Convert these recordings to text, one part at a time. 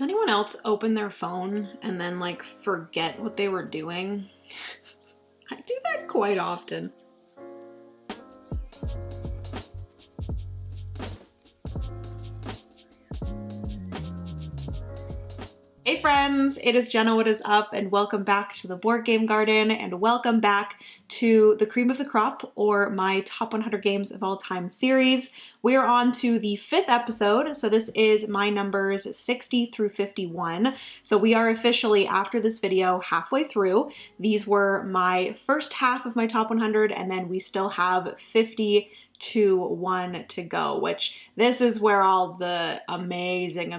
anyone else open their phone and then like forget what they were doing? I do that quite often. Hey friends, it is Jenna, what is up, and welcome back to the Board Game Garden, and welcome back to the cream of the crop, or my top 100 games of all time series. We are on to the 5th episode, so this is my numbers 60 through 51. So we are officially, after this video, halfway through. These were my first half of my top 100, and then we still have 50 to 1 to go, which this is where all the amazing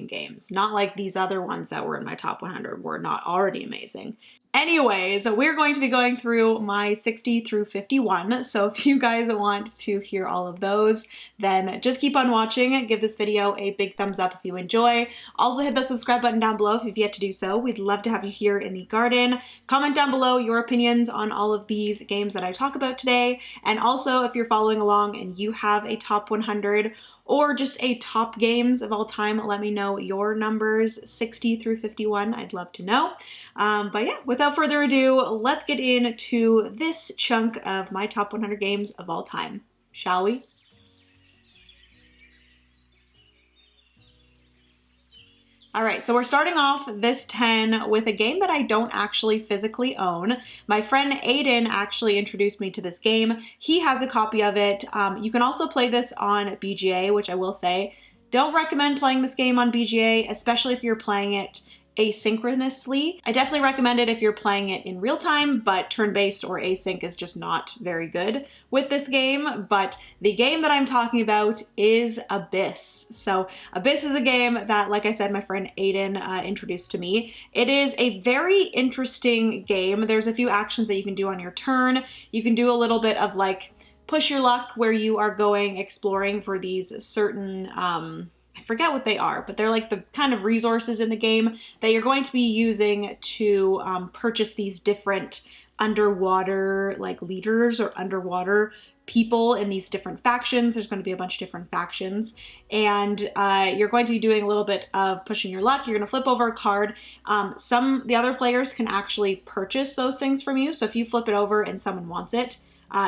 games, not like these other ones that were in my top 100 were not already amazing. Anyways, we're going to be going through my 60 through 51, so if you guys want to hear all of those, then just keep on watching. Give this video a big thumbs up if you enjoy. Also hit the subscribe button down below if you've yet to do so. We'd love to have you here in the garden. Comment down below your opinions on all of these games that I talk about today, and also if you're following along and you have a top 100 or just a top games of all time, let me know your numbers 60 through 51. I'd love to know. But yeah, without further ado, let's get into this chunk of my top 100 games of all time, shall we? All right, so we're starting off this 10 with a game that I don't actually physically own. My friend Aiden actually introduced me to this game. He has a copy of it. You can also play this on BGA, which I will say, don't recommend playing this game on BGA, especially if you're playing it asynchronously. I definitely recommend it if you're playing it in real time, but turn-based or async is just not very good with this game. But the game that I'm talking about is Abyss. So Abyss is a game that, like I said, my friend Aiden introduced to me. It is a very interesting game. There's a few actions that you can do on your turn. You can do a little bit of like push your luck, where you are going exploring for these certain I forget what they are, but they're like the kind of resources in the game that you're going to be using to purchase these different underwater like leaders or underwater people in these different factions. There's going to be a bunch of different factions, and you're going to be doing a little bit of pushing your luck. You're going to flip over a card. The other players can actually purchase those things from you. So if you flip it over and someone wants it,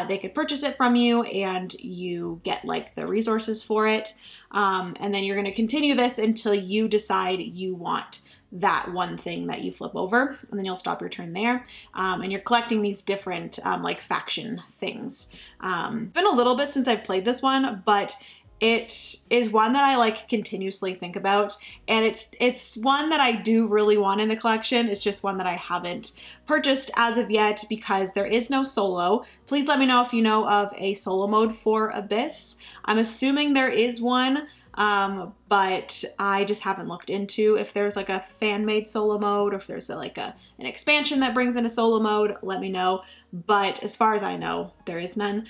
they could purchase it from you and you get like the resources for it. And then you're going to continue this until you decide you want that one thing that you flip over, and then you'll stop your turn there. And you're collecting these different like faction things. It's been a little bit since I've played this one, but it is one that I like continuously think about, and it's one that I do really want in the collection. It's just one that I haven't purchased as of yet because there is no solo. Please let me know if you know of a solo mode for Abyss. I'm assuming there is one, but I just haven't looked into if there's like a fan-made solo mode or if there's an expansion that brings in a solo mode. Let me know. But as far as I know, there is none.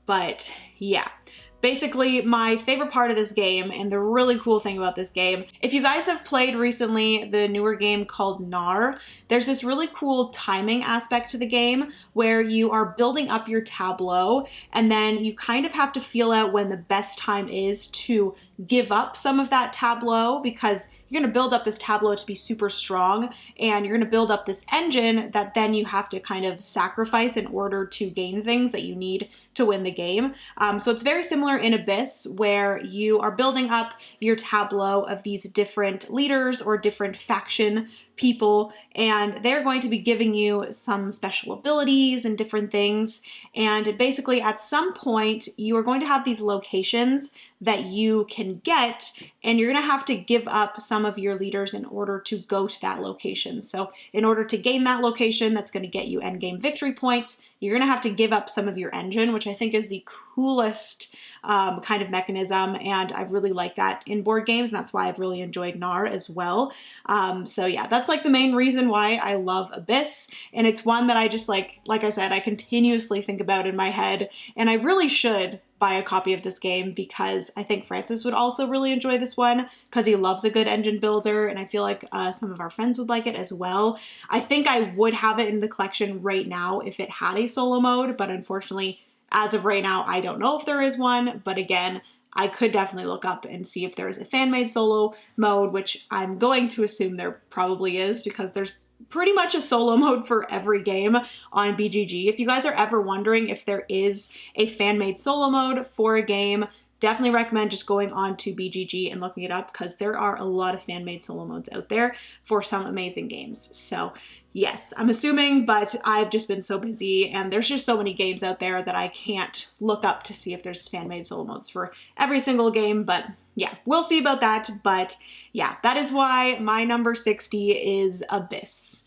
But yeah. Basically, my favorite part of this game, and the really cool thing about this game, if you guys have played recently the newer game called Nar, there's this really cool timing aspect to the game where you are building up your tableau, and then you kind of have to feel out when the best time is to give up some of that tableau, because you're going to build up this tableau to be super strong, and you're going to build up this engine that then you have to kind of sacrifice in order to gain things that you need to win the game. So it's very similar in Abyss, where you are building up your tableau of these different leaders or different faction people, and they're going to be giving you some special abilities and different things. And basically at some point you are going to have these locations that you can get, and you're going to have to give up some of your leaders in order to go to that location. So in order to gain that location that's going to get you endgame victory points, you're going to have to give up some of your engine, which I think is the coolest kind of mechanism, and I really like that in board games, and that's why I've really enjoyed Nar as well. So yeah, that's like the main reason why I love Abyss, and it's one that I just like I said, I continuously think about in my head, and I really should buy a copy of this game because I think Francis would also really enjoy this one because he loves a good engine builder, and I feel like some of our friends would like it as well. I think I would have it in the collection right now if it had a solo mode, but unfortunately, as of right now, I don't know if there is one, but again, I could definitely look up and see if there's a fan-made solo mode, which I'm going to assume there probably is because there's pretty much a solo mode for every game on BGG. If you guys are ever wondering if there is a fan-made solo mode for a game, definitely recommend just going on to BGG and looking it up because there are a lot of fan-made solo modes out there for some amazing games. So yes, I'm assuming, but I've just been so busy and there's just so many games out there that I can't look up to see if there's fan-made solo modes for every single game. But yeah, we'll see about that. But yeah, that is why my number 60 is Abyss.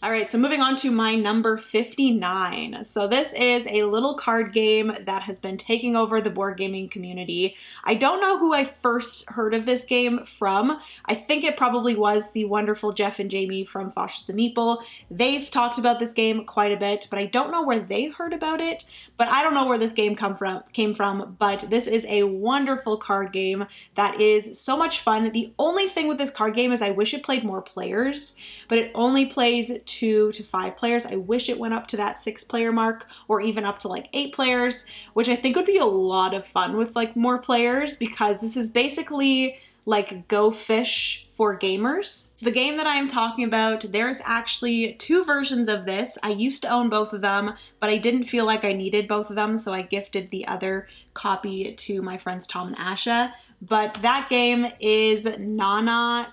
All right, so moving on to my number 59. So this is a little card game that has been taking over the board gaming community. I don't know who I first heard of this game from. I think it probably was the wonderful Jeff and Jamie from Fosh the Meeple. They've talked about this game quite a bit, but I don't know where they heard about it. But I don't know where this game came from, but this is a wonderful card game that is so much fun. The only thing with this card game is I wish it played more players, but it only plays 2 to 5 players. I wish it went up to that 6-player mark or even up to like 8 players, which I think would be a lot of fun with like more players because this is basically like Go Fish for gamers. The game that I am talking about, there's actually 2 versions of this. I used to own both of them, but I didn't feel like I needed both of them, so I gifted the other copy to my friends Tom and Asha. But that game is Nana/Trio.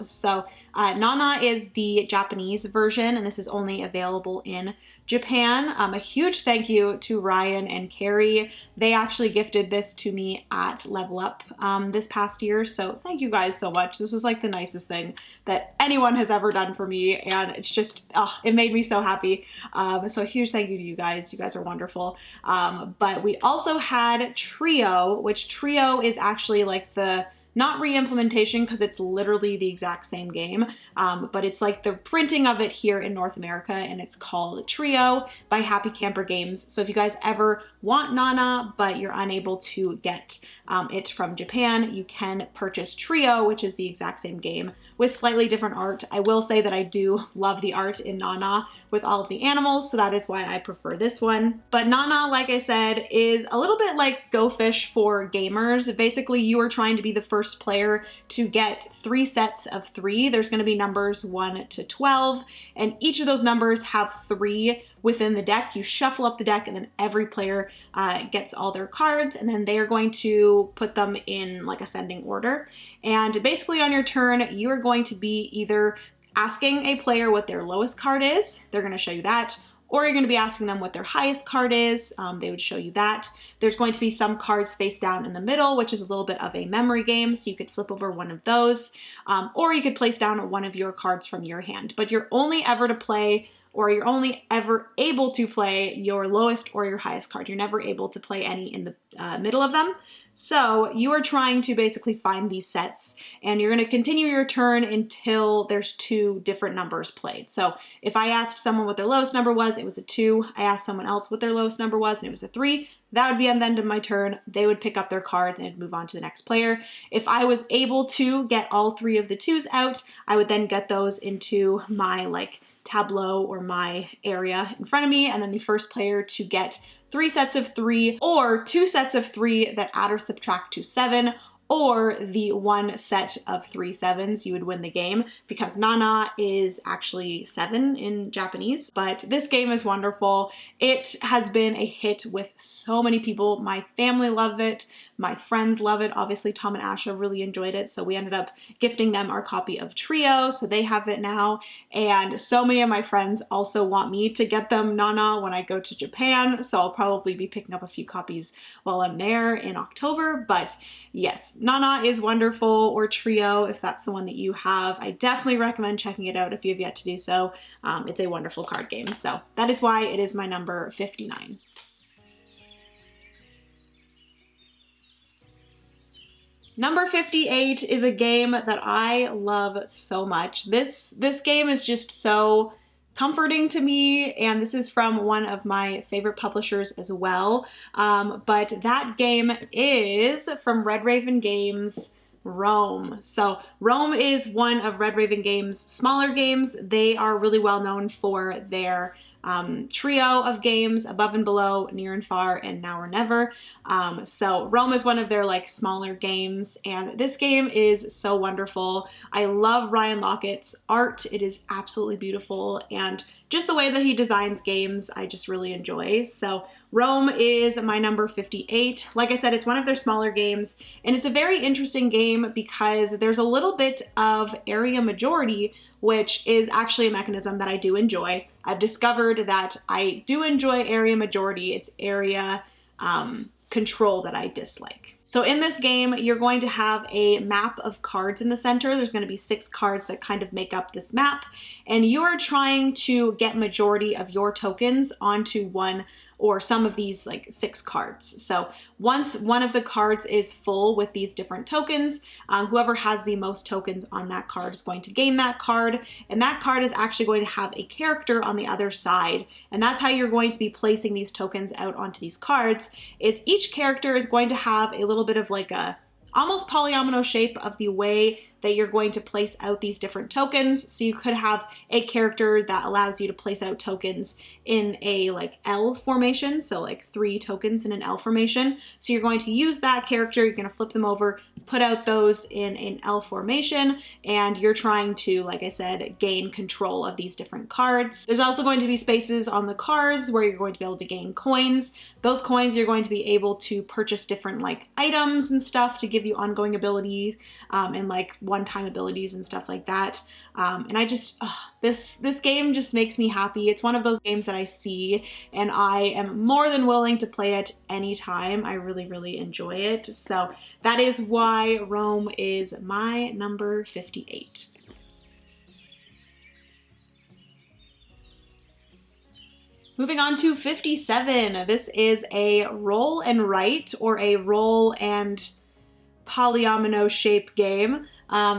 So Nana is the Japanese version, and this is only available in Japan. A huge thank you to Ryan and Carrie. They actually gifted this to me at Level Up this past year, so thank you guys so much. This was like the nicest thing that anyone has ever done for me, and it's just, it made me so happy. So a huge thank you to you guys. You guys are wonderful. But we also had Trio, which Trio is actually like the not re-implementation because it's literally the exact same game, but it's like the printing of it here in North America, and it's called Trio by Happy Camper Games. So if you guys ever want Nana but you're unable to get it from Japan, you can purchase Trio, which is the exact same game with slightly different art. I will say that I do love the art in Nana with all of the animals, so that is why I prefer this one. But Nana, like I said, is a little bit like Go Fish for gamers. Basically, you are trying to be the first player to get 3 sets of 3. There's going to be numbers 1 to 12, and each of those numbers have 3 within the deck. You shuffle up the deck, and then every player gets all their cards, and then they are going to put them in like ascending order. And basically on your turn, you are going to be either asking a player what their lowest card is, they're going to show you that, or you're going to be asking them what their highest card is, they would show you that. There's going to be some cards face down in the middle, which is a little bit of a memory game, so you could flip over one of those, or you could place down one of your cards from your hand. But you're only ever to play, or you're only ever able to play your lowest or your highest card. You're never able to play any in the middle of them. So you are trying to basically find these sets, and you're going to continue your turn until there's 2 different numbers played. So if I asked someone what their lowest number was, it was a 2. I asked someone else what their lowest number was, and it was a 3. That would be at the end of my turn. They would pick up their cards and move on to the next player. If I was able to get all 3 of the 2s out, I would then get those into my like tableau or my area in front of me, and then the first player to get 3 sets of 3 or 2 sets of 3 that add or subtract to 7, or the 1 set of 3 sevens, you would win the game, because Nana is actually 7 in Japanese. But this game is wonderful. It has been a hit with so many people. My family love it. My friends love it. Obviously, Tom and Asha really enjoyed it, so we ended up gifting them our copy of Trio, so they have it now. And so many of my friends also want me to get them Nana when I go to Japan, so I'll probably be picking up a few copies while I'm there in October. But yes, Nana is wonderful, or Trio if that's the one that you have. I definitely recommend checking it out if you have yet to do so. It's a wonderful card game, so that is why it is my number 59. Number 58 is a game that I love so much. This game is just so comforting to me, and this is from one of my favorite publishers as well. But that game is from Red Raven Games, Rome. So Rome is one of Red Raven Games' smaller games. They are really well known for their trio of games, Above and Below, Near and Far, and Now or Never. So Rome is one of their like smaller games, and this game is so wonderful. I love Ryan Laukatt's art. It is absolutely beautiful, and just the way that he designs games, I just really enjoy. So Rome is my number 58. Like I said, it's one of their smaller games, and it's a very interesting game because there's a little bit of area majority, which is actually a mechanism that I do enjoy. I've discovered that I do enjoy area majority. It's area control that I dislike. So in this game, you're going to have a map of cards in the center. There's going to be 6 cards that kind of make up this map, and you're trying to get majority of your tokens onto one or some of these like 6 cards. So once one of the cards is full with these different tokens, whoever has the most tokens on that card is going to gain that card, and that card is actually going to have a character on the other side, and that's how you're going to be placing these tokens out onto these cards. Is each character is going to have a little bit of like a almost polyomino shape of the way that you're going to place out these different tokens. So you could have a character that allows you to place out tokens in a like L formation, so like 3 tokens in an L formation. So you're going to use that character, you're going to flip them over, put out those in an L formation, and you're trying to, like I said, gain control of these different cards. There's also going to be spaces on the cards where you're going to be able to gain coins. Those coins you're going to be able to purchase different like items and stuff to give you ongoing ability and like one-time abilities and stuff like that. And I just, this game just makes me happy. It's one of those games that I see and I am more than willing to play it anytime. I really, really enjoy it. So that is why Rome is my number 58. Moving on to 57. This is a roll and write, or a roll and polyomino shape game.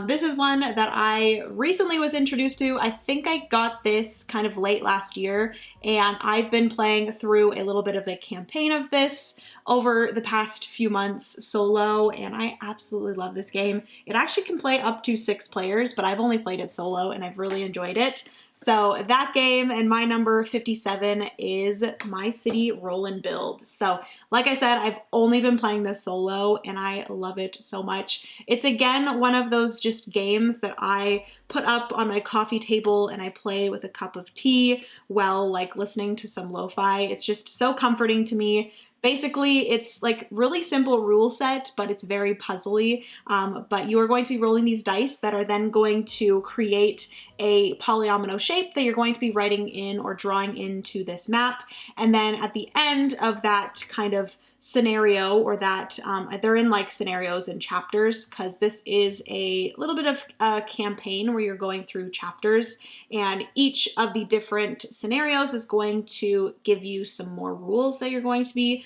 This is one that I recently was introduced to. I think I got this kind of late last year, and I've been playing through a little bit of a campaign of this over the past few months solo, and I absolutely love this game. It actually can play up to 6 players, but I've only played it solo and I've really enjoyed it. So that game, and my number 57 is My City Roll and Build. So like I said, I've only been playing this solo and I love it so much. It's again one of those just games that I put up on my coffee table and I play with a cup of tea while like listening to some lo-fi. It's just so comforting to me. Basically, it's like really simple rule set, but it's very puzzly. But you are going to be rolling these dice that are then going to create a polyomino shape that you're going to be writing in or drawing into this map. And then at the end of that kind of scenario, or that they're in like scenarios and chapters, because this is a little bit of a campaign where you're going through chapters, and each of the different scenarios is going to give you some more rules that you're going to be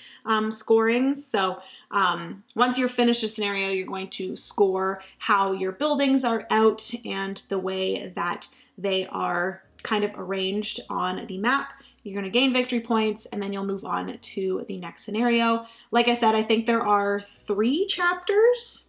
scoring. So once you're finished a scenario, you're going to score how your buildings are out and the way that they are kind of arranged on the map. You're going to gain victory points, and then you'll move on to the next scenario. Like I said, I think there are 3 chapters.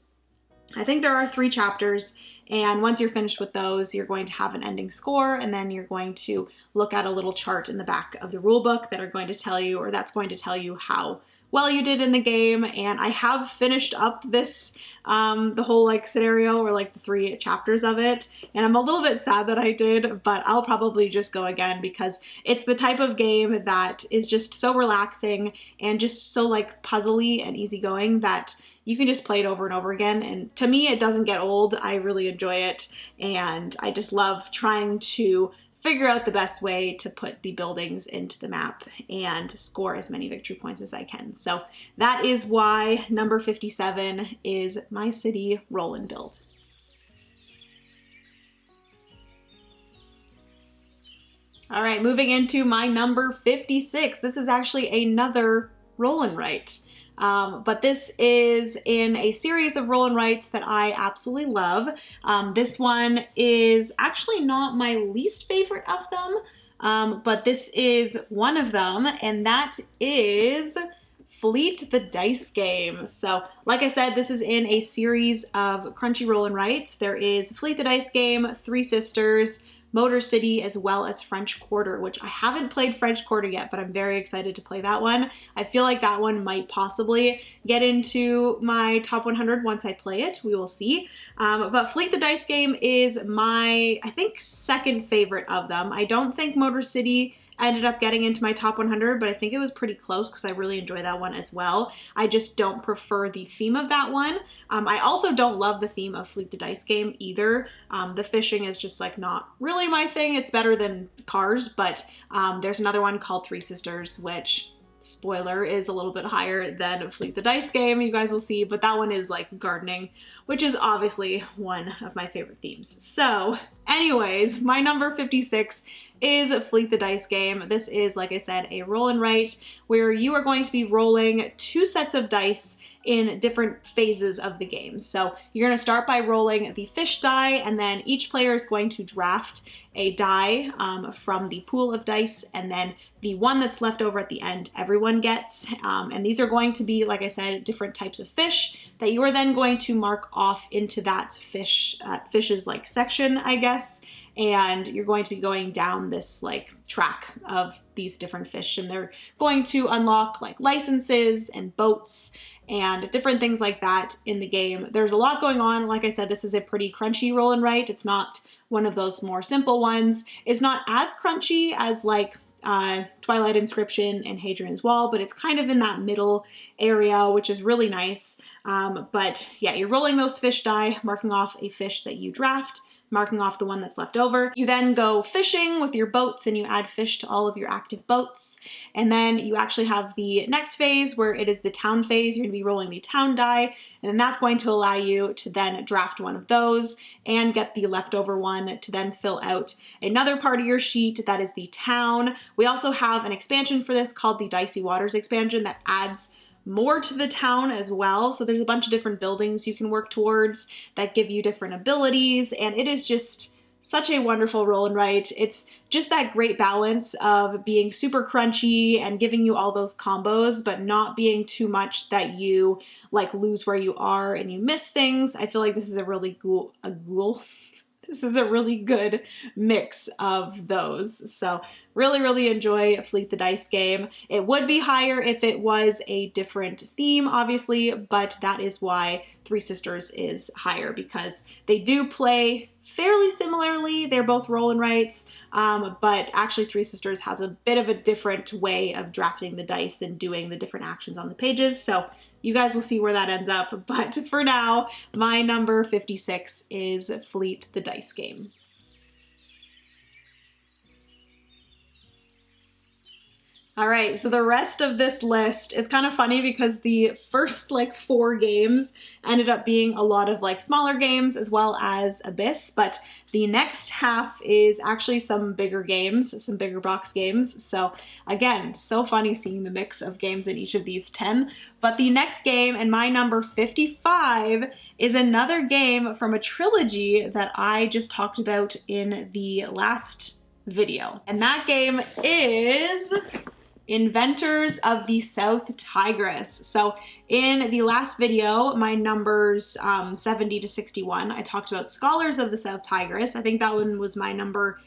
And once you're finished with those, you're going to have an ending score, and then you're going to look at a little chart in the back of the rule book that are going to tell you, or that's going to tell you how well you did in the game. And I have finished up this, the whole like scenario, or like the 3 chapters of it. And I'm a little bit sad that I did, but I'll probably just go again because it's the type of game that is just so relaxing and just so like puzzly and easygoing that you can just play it over and over again. And to me, it doesn't get old. I really enjoy it. And I just love trying to figure out the best way to put the buildings into the map and score as many victory points as I can. So that is why number 57 is My City Roll and Build. All right, moving into my number 56. This is actually another roll and write. But this is in a series of roll and writes that I absolutely love. This one is actually not my least favorite of them, but this is one of them, and that is Fleet the Dice Game. So like I said, this is in a series of crunchy roll and writes. There is Fleet the Dice Game, Three Sisters, Motor City, as well as French Quarter, which I haven't played French Quarter yet, but I'm very excited to play that one. I feel like that one might possibly get into my top 100 once I play it. We will see. But Fleet the Dice game is my, I think, second favorite of them. I don't think Motor City ended up getting into my top 100, but I think it was pretty close because I really enjoy that one as well. I just don't prefer the theme of that one. I also don't love the theme of Fleet the Dice game either. The fishing is just like not really my thing. It's better than Cars, but there's another one called Three Sisters, which, spoiler, is a little bit higher than Fleet the Dice game, you guys will see, but that one is like gardening, which is obviously one of my favorite themes. So anyways, my number 56 is Fleet the Dice game. This is, like I said, a roll and write where you are going to be rolling 2 sets of dice in different phases of the game. So you're going to start by rolling the fish die, and then each player is going to draft a die from the pool of dice, and then the one that's left over at the end everyone gets. And these are going to be, like I said, different types of fish that you are then going to mark off into that fish's like section, I guess. And you're going to be going down this like track of these different fish, and they're going to unlock like licenses and boats and different things like that in the game. There's a lot going on. Like I said, this is a pretty crunchy roll and write. It's not one of those more simple ones. It's not as crunchy as like Twilight Inscription and Hadrian's Wall, but it's kind of in that middle area, which is really nice. But yeah, you're rolling those fish die, marking off a fish that you draft, marking off the one that's left over. You then go fishing with your boats and you add fish to all of your active boats. And then you actually have the next phase where it is the town phase. You're gonna be rolling the town die, and then that's going to allow you to then draft one of those and get the leftover one to then fill out another part of your sheet that is the town. We also have an expansion for this called the Dicey Waters expansion that adds more to the town as well. So there's a bunch of different buildings you can work towards that give you different abilities, and it is just such a wonderful roll and write. It's just that great balance of being super crunchy and giving you all those combos, but not being too much that you like lose where you are and you miss things. I feel like this is a really This is a really good mix of those. So really enjoy Fleet the Dice game. It would be higher if it was a different theme, obviously, but that is why Three Sisters is higher, because they do play fairly similarly. They're both roll and writes, but actually Three Sisters has a bit of a different way of drafting the dice and doing the different actions on the pages. So you guys will see where that ends up, but for now, my number 56 is Fleet the Dice game. All right, so the rest of this list is kind of funny because the first like 4 games ended up being a lot of like smaller games as well as Abyss, but the next half is actually some bigger games, some bigger box games. So again, so funny seeing the mix of games in each of these 10. But the next game, and my number 55, is another game from a trilogy that I just talked about in the last video. And that game is Inventors of the South Tigris. So in the last video, my numbers 70 to 61, I talked about Scholars of the South Tigris. I think that one was my number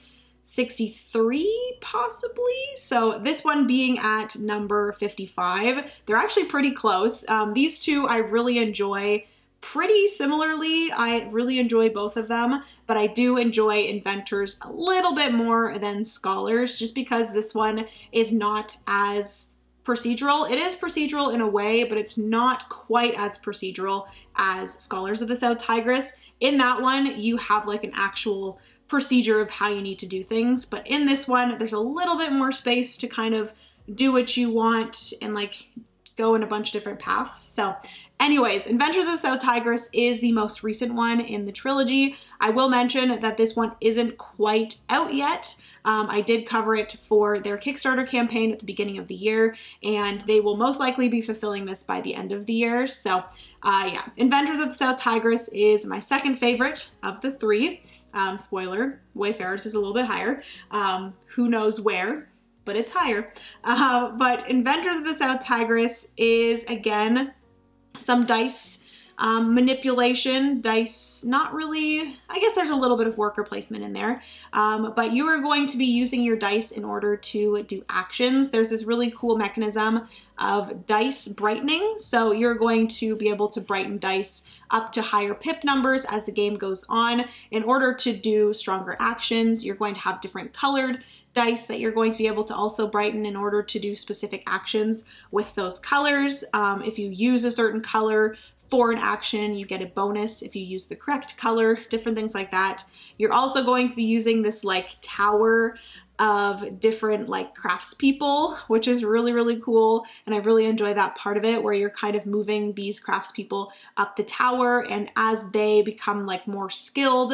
63 possibly. So this one being at number 55, they're actually pretty close. These two I really enjoy pretty similarly. I really enjoy both of them, but I do enjoy Inventors a little bit more than Scholars, just because this one is not as procedural. It is procedural in a way, but it's not quite as procedural as Scholars of the South Tigris. In that one, you have like an actual procedure of how you need to do things, but in this one, there's a little bit more space to kind of do what you want and like go in a bunch of different paths. So anyways, Inventors of the South Tigris is the most recent one in the trilogy. I will mention that this one isn't quite out yet. I did cover it for their Kickstarter campaign at the beginning of the year, and they will most likely be fulfilling this by the end of the year. So yeah, Inventors of the South Tigris is my second favorite of the 3. Spoiler, Wayfarers is a little bit higher. Who knows where, but it's higher. But Inventors of the South Tigris is, again, some dice Manipulation, dice, not really, I guess there's a little bit of worker placement in there, but you are going to be using your dice in order to do actions. There's this really cool mechanism of dice brightening, so you're going to be able to brighten dice up to higher pip numbers as the game goes on. In order to do stronger actions, you're going to have different colored dice that you're going to be able to also brighten in order to do specific actions with those colors. If you use a certain color for an action, you get a bonus if you use the correct color, different things like that. You're also going to be using this like tower of different like craftspeople, which is really, really cool. And I really enjoy that part of it where you're kind of moving these craftspeople up the tower, and as they become like more skilled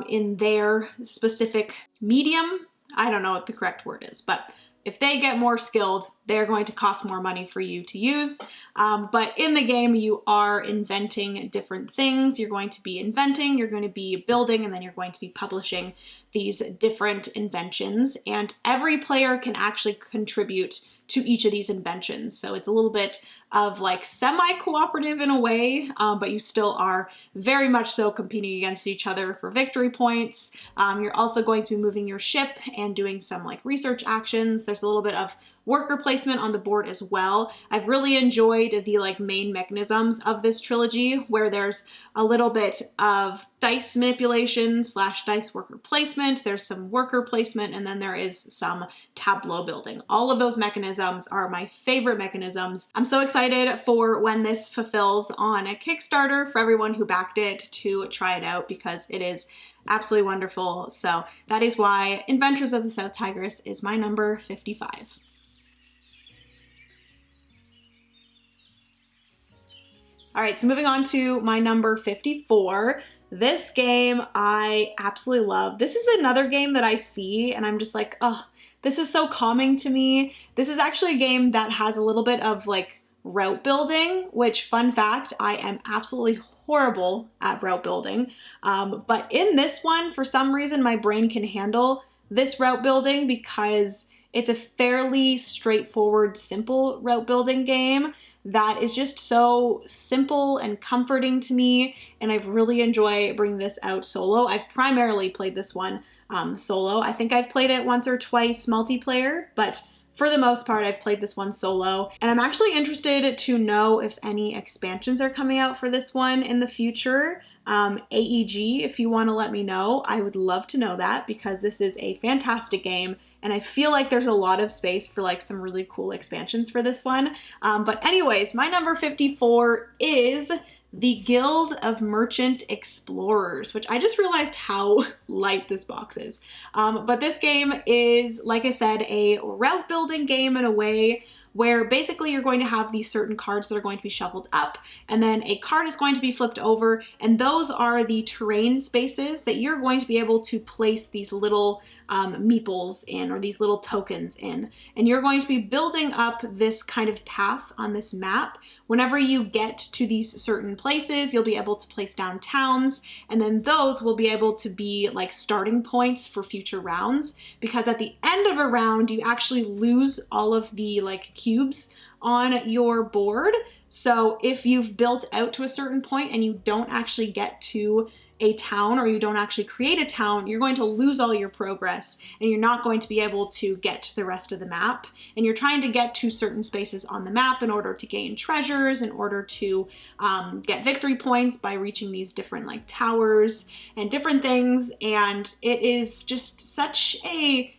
in their specific medium, I don't know what the correct word is, but if they get more skilled, they're going to cost more money for you to use. But in the game, you are inventing different things. You're going to be inventing, you're going to be building, and then you're going to be publishing these different inventions. And every player can actually contribute to each of these inventions. So it's a little bit of like semi-cooperative in a way, but you still are very much so competing against each other for victory points. You're also going to be moving your ship and doing some like research actions. There's a little bit of worker placement on the board as well. I've really enjoyed the like main mechanisms of this trilogy where there's a little bit of dice manipulation / dice worker placement. There's some worker placement, and then there is some tableau building. All of those mechanisms are my favorite mechanisms. I'm so excited for when this fulfills on a Kickstarter for everyone who backed it to try it out because it is absolutely wonderful. So that is why Inventors of the South Tigris is my number 55. All right, so moving on to my number 54. This game I absolutely love. This is another game that I see and I'm just like, oh, this is so calming to me. This is actually a game that has a little bit of like route building, which, fun fact, I am absolutely horrible at route building. But in this one, for some reason, my brain can handle this route building because it's a fairly straightforward, simple route building game that is just so simple and comforting to me, and I really enjoy bringing this out solo. I've primarily played this one solo. I think I've played it once or twice multiplayer, but for the most part, I've played this one solo, and I'm actually interested to know if any expansions are coming out for this one in the future. AEG, if you want to let me know, I would love to know that because this is a fantastic game and I feel like there's a lot of space for like some really cool expansions for this one. But anyways, my number 54 is the Guild of Merchant Explorers, which I just realized how light this box is. But this game is, like I said, a route building game in a way where basically you're going to have these certain cards that are going to be shuffled up, and then a card is going to be flipped over, and those are the terrain spaces that you're going to be able to place these little meeples in, or these little tokens in. And you're going to be building up this kind of path on this map. Whenever you get to these certain places, you'll be able to place down towns, and then those will be able to be like starting points for future rounds, because at the end of a round, you actually lose all of the like cubes on your board. So if you've built out to a certain point and you don't actually get to a town, or you don't actually create a town, you're going to lose all your progress and you're not going to be able to get to the rest of the map. And you're trying to get to certain spaces on the map in order to gain treasures, in order to get victory points by reaching these different like towers and different things. And it is just such a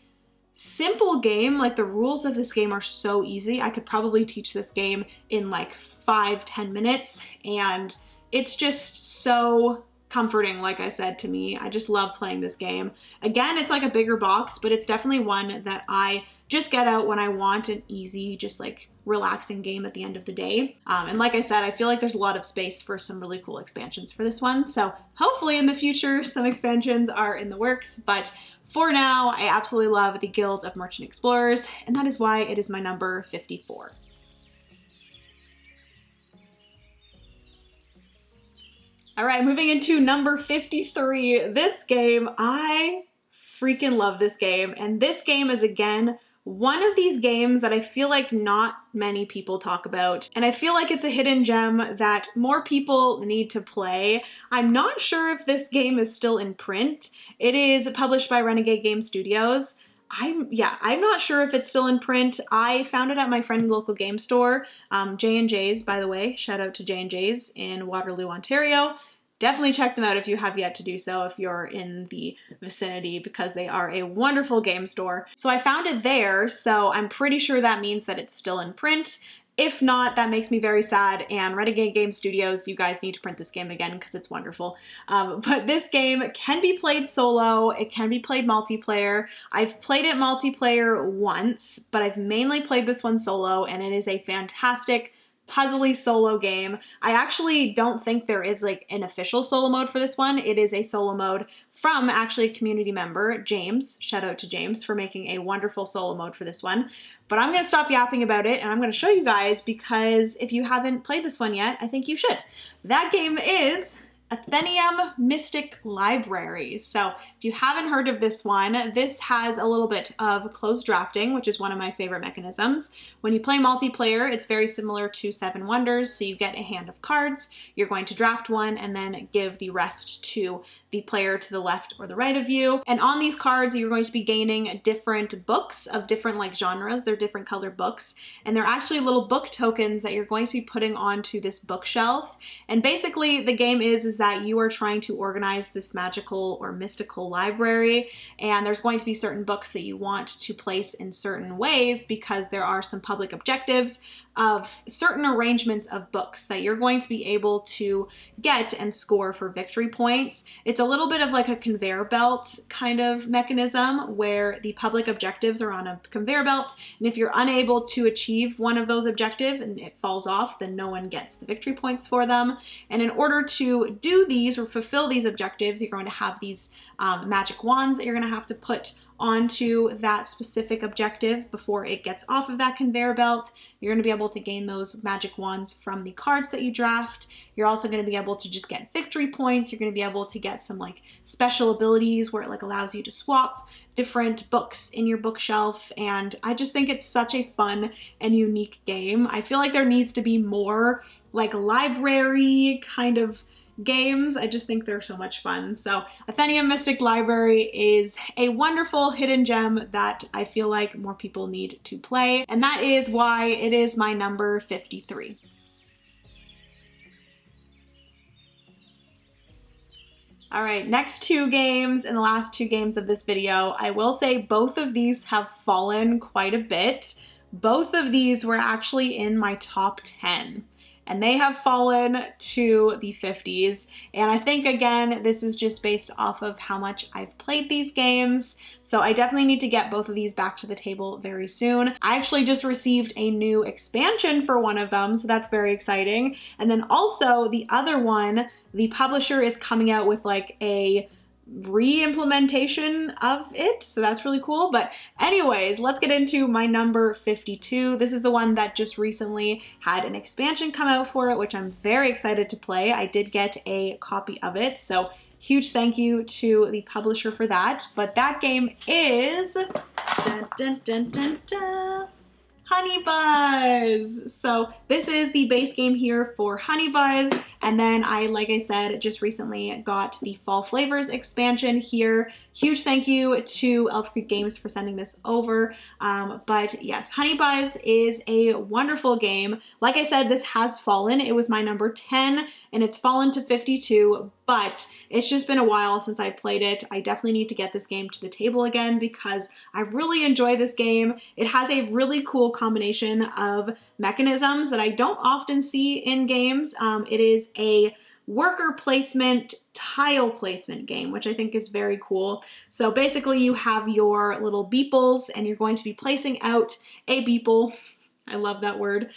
simple game. Like, the rules of this game are so easy. I could probably teach this game in like 5-10 minutes, and it's just so comforting, like I said, to me. I just love playing this game. Again, it's like a bigger box, but it's definitely one that I just get out when I want an easy, just like relaxing game at the end of the day. And like I said, I feel like there's a lot of space for some really cool expansions for this one. So hopefully in the future, some expansions are in the works, but for now, I absolutely love the Guild of Merchant Explorers, and that is why it is my number 54. All right, moving into number 53. This game, I freaking love this game. And this game is, again, one of these games that I feel like not many people talk about, and I feel like it's a hidden gem that more people need to play. I'm not sure if this game is still in print. It is published by Renegade Game Studios. I'm not sure if it's still in print. I found it at my friend's local game store, J&J's, by the way. Shout out to J&J's in Waterloo, Ontario. Definitely check them out if you have yet to do so, if you're in the vicinity, because they are a wonderful game store. So I found it there, so I'm pretty sure that means that it's still in print. If not, that makes me very sad, and Renegade Game Studios, you guys need to print this game again because it's wonderful. But this game can be played solo, it can be played multiplayer. I've played it multiplayer once, but I've mainly played this one solo, and it is a fantastic puzzly solo game. I actually don't think there is like an official solo mode for this one. It is a solo mode from actually a community member, James. Shout out to James for making a wonderful solo mode for this one. But I'm gonna stop yapping about it and I'm gonna show you guys, because if you haven't played this one yet, I think you should. That game is Athenium Mystic Library. So if you haven't heard of this one, this has a little bit of closed drafting, which is one of my favorite mechanisms. When you play multiplayer, it's very similar to Seven Wonders. So you get a hand of cards, you're going to draft one and then give the rest to the player to the left or the right of you. And on these cards, you're going to be gaining different books of different like genres. They're different colored books. And they're actually little book tokens that you're going to be putting onto this bookshelf. And basically the game is that you are trying to organize this magical or mystical library. And there's going to be certain books that you want to place in certain ways because there are some public objectives of certain arrangements of books that you're going to be able to get and score for victory points. It's a little bit of like a conveyor belt kind of mechanism where the public objectives are on a conveyor belt, and if you're unable to achieve one of those objectives and it falls off, then no one gets the victory points for them. And in order to do these or fulfill these objectives, you're going to have these magic wands that you're going to have to put onto that specific objective before it gets off of that conveyor belt. You're going to be able to gain those magic wands from the cards that you draft. You're also going to be able to just get victory points. You're going to be able to get some like special abilities where it like allows you to swap different books in your bookshelf. And I just think it's such a fun and unique game. I feel like there needs to be more like library kind of games. I just think they're so much fun. So Athenium Mystic Library is a wonderful hidden gem that I feel like more people need to play, and that is why it is my number 53. All right, next two games and the last two games of this video. I will say both of these have fallen quite a bit. Both of these were actually in my top 10. And they have fallen to the 50s. And I think, again, this is just based off of how much I've played these games. So I definitely need to get both of these back to the table very soon. I actually just received a new expansion for one of them, so that's very exciting. And then also the other one, the publisher is coming out with like a re-implementation of it, so that's really cool. But anyways, let's get into my number 52. This is the one that just recently had an expansion come out for it, which I'm very excited to play. I did get a copy of it, so huge thank you to the publisher for that. But that game is dun, dun, dun, dun, dun, Honey Buzz. So this is the base game here for Honey Buzz, and then like I said, just recently got the Fall Flavors expansion here. Huge thank you to Elf Creek Games for sending this over. But yes, Honey Buzz is a wonderful game. Like I said, this has fallen. It was my number 10 and it's fallen to 52, but it's just been a while since I played it. I definitely need to get this game to the table again because I really enjoy this game. It has a really cool combination of mechanisms that I don't often see in games. It is a worker placement, tile placement game, which I think is very cool. So basically you have your little beeples and you're going to be placing out a beeple, I love that word,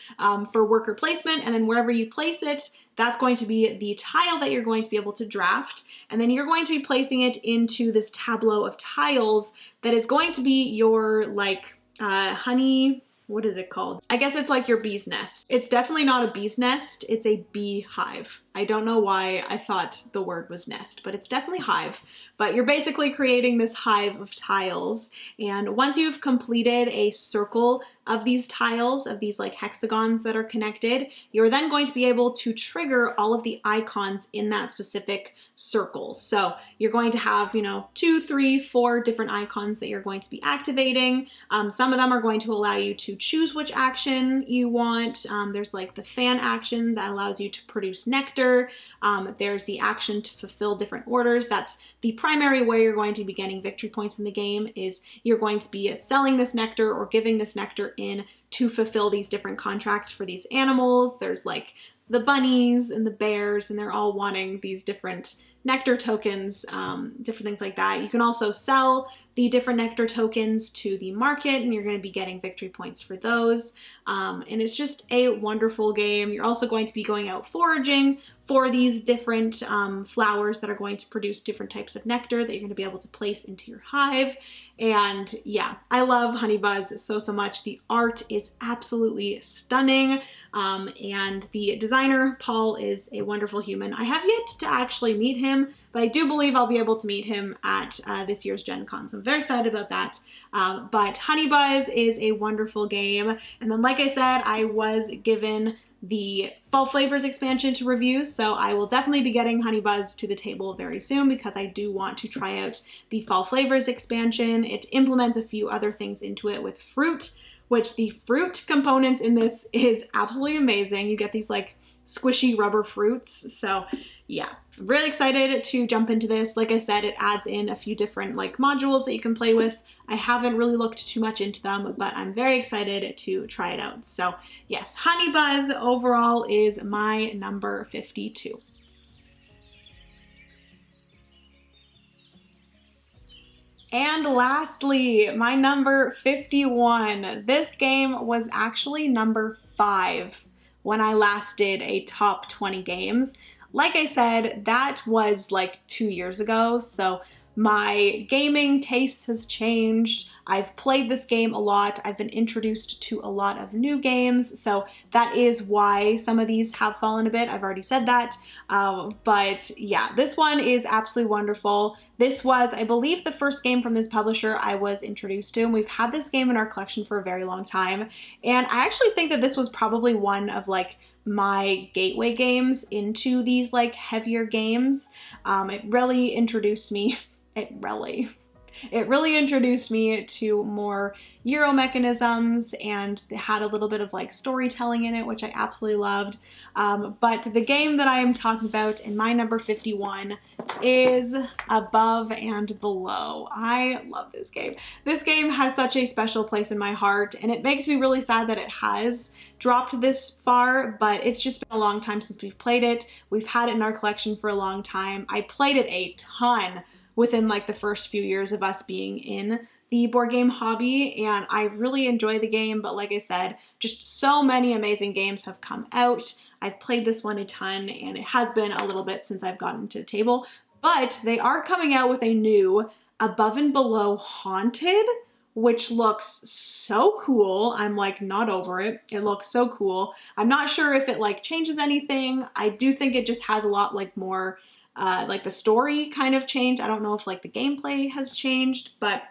for worker placement, and then wherever you place it, that's going to be the tile that you're going to be able to draft, and then you're going to be placing it into this tableau of tiles that is going to be your like honey, what is it called? I guess it's like your bee's nest. It's definitely not a bee's nest, it's a beehive. I don't know why I thought the word was nest, but it's definitely hive. But you're basically creating this hive of tiles. And once you've completed a circle of these tiles, of these like hexagons that are connected, you're then going to be able to trigger all of the icons in that specific circle. So you're going to have, you know, 2, 3, 4 different icons that you're going to be activating. Some of them are going to allow you to choose which action you want. There's like the fan action that allows you to produce nectar. There's the action to fulfill different orders. That's the primary way you're going to be getting victory points in the game, is you're going to be selling this nectar or giving this nectar in to fulfill these different contracts for these animals. There's like the bunnies and the bears, and they're all wanting these different nectar tokens, different things like that. You can also sell the different nectar tokens to the market, and you're going to be getting victory points for those. And it's just a wonderful game. You're also going to be going out foraging for these different flowers that are going to produce different types of nectar that you're going to be able to place into your hive. And yeah, I love Honey Buzz so much. The art is absolutely stunning. And the designer, Paul, is a wonderful human. I have yet to actually meet him, but I do believe I'll be able to meet him at this year's Gen Con, so I'm very excited about that. But Honey Buzz is a wonderful game. And then, like I said, I was given the Fall Flavors expansion to review, so I will definitely be getting Honey Buzz to the table very soon because I do want to try out the Fall Flavors expansion. It implements a few other things into it with fruit, which the fruit components in this is absolutely amazing. You get these like squishy rubber fruits. So yeah, I'm really excited to jump into this. Like I said, it adds in a few different like modules that you can play with. I haven't really looked too much into them, but I'm very excited to try it out. So yes, Honey Buzz overall is my number 52. And lastly, my number 51. This game was actually number 5 when I last did a top 20 games. Like I said, that was like 2 years ago, so my gaming taste has changed. I've played this game a lot. I've been introduced to a lot of new games, so that is why some of these have fallen a bit. I've already said that, but yeah, this one is absolutely wonderful. This was, I believe, the first game from this publisher I was introduced to, and we've had this game in our collection for a very long time, and I actually think that this was probably one of like my gateway games into these like heavier games. It really introduced me It really introduced me to more Euro mechanisms and had a little bit of like storytelling in it, which I absolutely loved. But the game that I am talking about in my number 51 is Above and Below. I love this game. This game has such a special place in my heart, and it makes me really sad that it has dropped this far, but it's just been a long time since we've played it. We've had it in our collection for a long time. I played it a ton within like the first few years of us being in the board game hobby, and I really enjoy the game, but like I said, just so many amazing games have come out. I've played this one a ton, and it has been a little bit since I've gotten to the table, but they are coming out with a new Above and Below Haunted, which looks so cool. I'm like not over it. It looks so cool. I'm not sure if it like changes anything. I do think it just has a lot like more like the story kind of changed. I don't know if like the gameplay has changed, but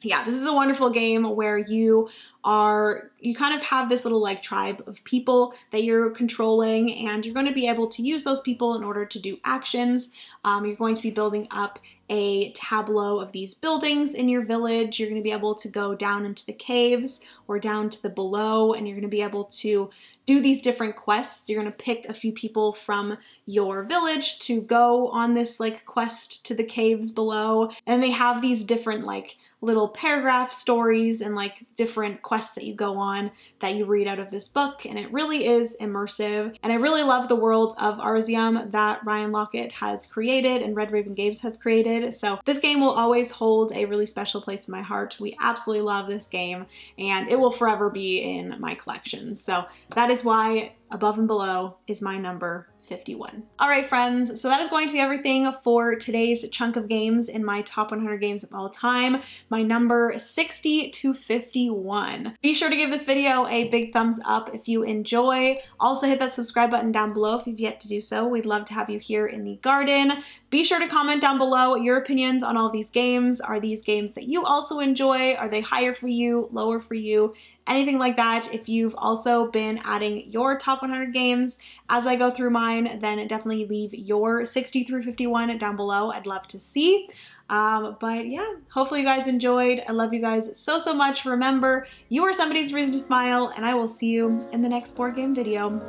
yeah, this is a wonderful game where you kind of have this little like tribe of people that you're controlling, and you're going to be able to use those people in order to do actions. You're going to be building up a tableau of these buildings in your village. You're going to be able to go down into the caves or down to the below, and you're going to be able to do these different quests. You're going to pick a few people from your village to go on this like quest to the caves below, and they have these different like little paragraph stories and like different quests that you go on that you read out of this book, and it really is immersive. And I really love the world of Arzium that Ryan Lockett has created and Red Raven Games have created, so this game will always hold a really special place in my heart. We absolutely love this game, and it will forever be in my collection, so that is why Above and Below is my number 51. All right, friends, so that is going to be everything for today's chunk of games in my top 100 games of all time, my number 60 to 51. Be sure to give this video a big thumbs up if you enjoy. Also hit that subscribe button down below if you've yet to do so. We'd love to have you here in the garden. Be sure to comment down below your opinions on all these games. Are these games that you also enjoy? Are they higher for you, lower for you? Anything like that. If you've also been adding your top 100 games as I go through mine, then definitely leave your 60 through 51 down below. I'd love to see. But yeah, hopefully you guys enjoyed. I love you guys so, so much. Remember, you are somebody's reason to smile, and I will see you in the next board game video.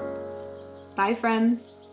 Bye, friends.